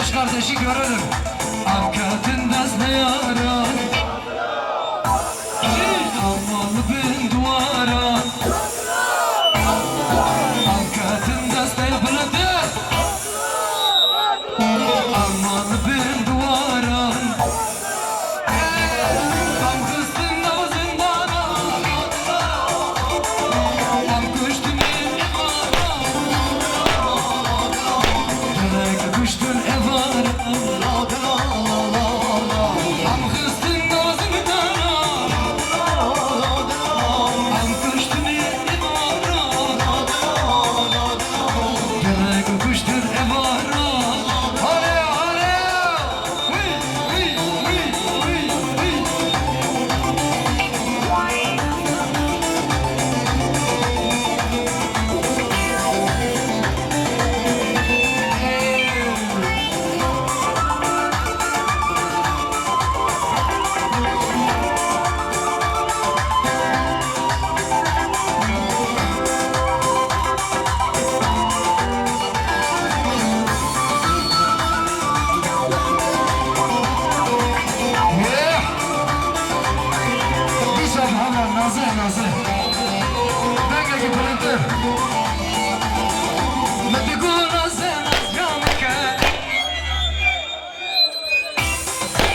yaş kardeşi görürüm. Hakikatin dazne yaran Aman bin duvara Hakikatin dazne yapıldı Aman bin duvara Tam kıstın ağzından Tam kuştun evara Dönek kuştun evara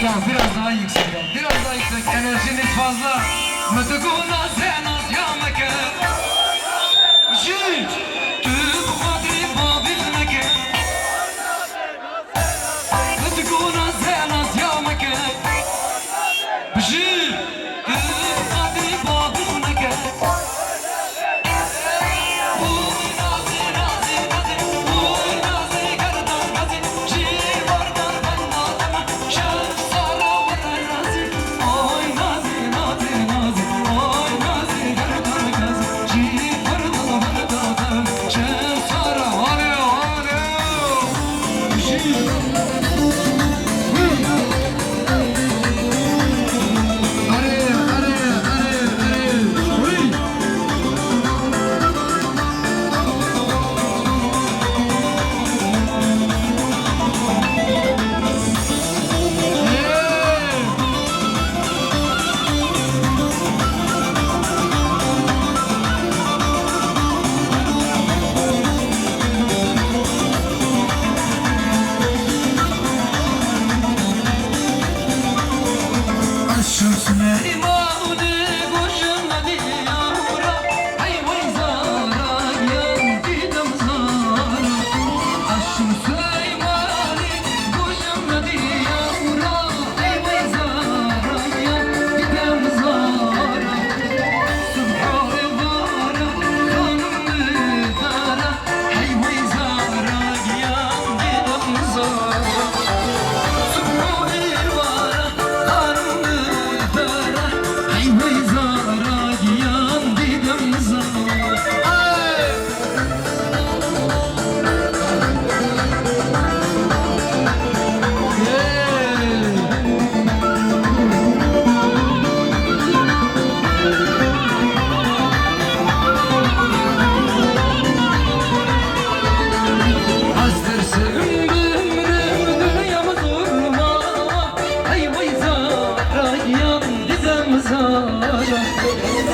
Ya biraz daha yüksek ya. Biraz daha yüksek. Enerjiniz fazla. Mıtıkuna senaz yamake. Jit. Tüb kadri babilmeke. Mıtıkuna senaz yamake. Jit. Tüb kadri babilmeke.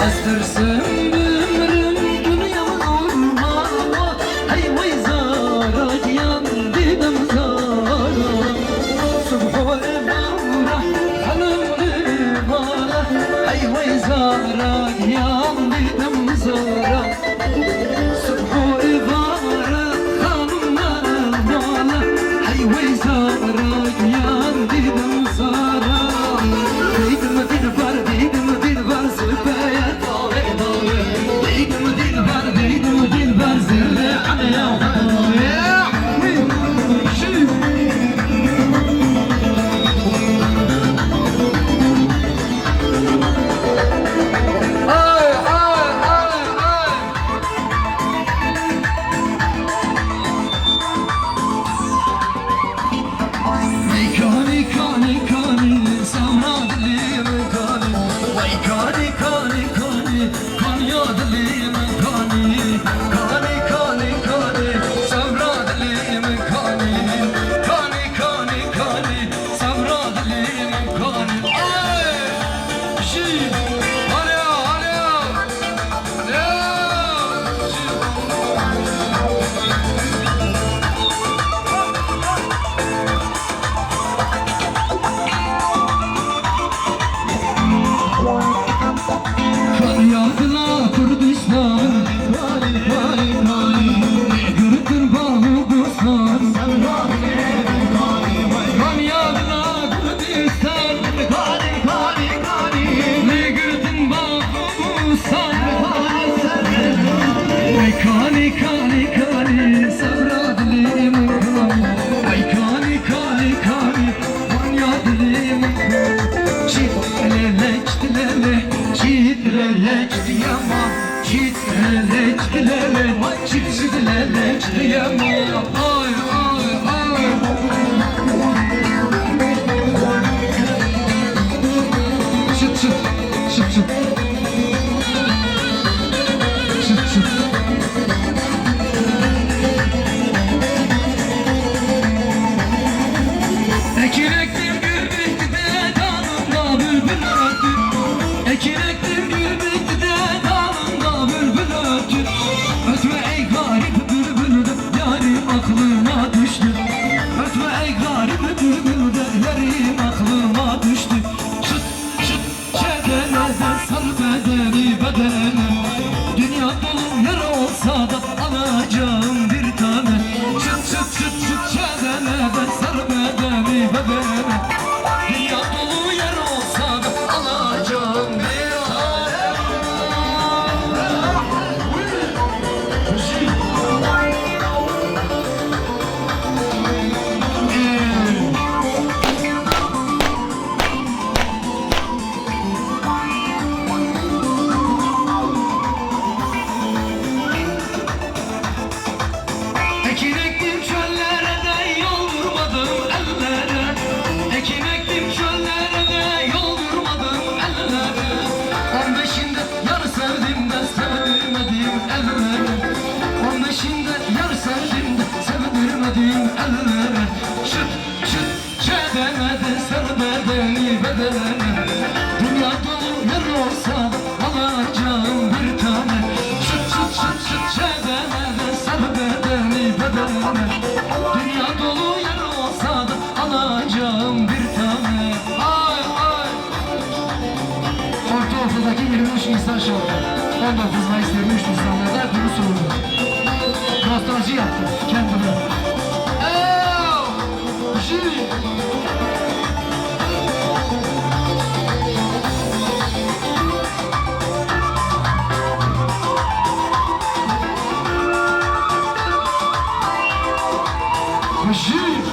Astırsın ömrüm dünyamı durma. Hey vay zara yandım zara. Subha evra hanımlı bana. Hey vay zara yandım zara. Subha evra hanımlı bana. Hey vay zara yandım zara. Değdim dilber değdim dilber zülfeye. Değdim dilber zirve anaya. dilele çipsi dilele diyemem. Ay ay ay. Çıt çıt çıt çıt. Çıt çıt. Ekin ektim gül bitti de dalımda bülbül öttü. Ekin ektim gül bitti de dalımda bülbül öttü. Ötme ey garip bülbül de yarim aklıma düştü. Ötme ey garip bülbül de yarim aklıma düştü. Çıt çıt çedelede sar bedeni bedene. Dünya dolu yer olsa da alacağım bir tane. Çıt çıt çıt çıt çedelede sar bedeni bedene. Dünya dolu yer olsa da alacağım bir tane. Ekin ektim çöllere de yol vurmadım ellere. Ekin ektim çöllere de yol vurmadım ellere. 15'inde yar sevdim de sevdirmedim ellere. 15'inde yar sevdim de sevdirmedim ellere. Çıt çıt çedemede sar bedeni bedene. Dünya dolu yer olsa da alacağım bir tane. Çıt çıt çıt çıt çedemede sar bedeni bedene. Dünya dolu yer olsa da alacağım bir tane. Ay ay. Ortaokulu'daki 23 Nisan şarkı. 19 Mayıs 23 Nisan'da da bunu soruldu. Nostalji yaptım kendime. Jü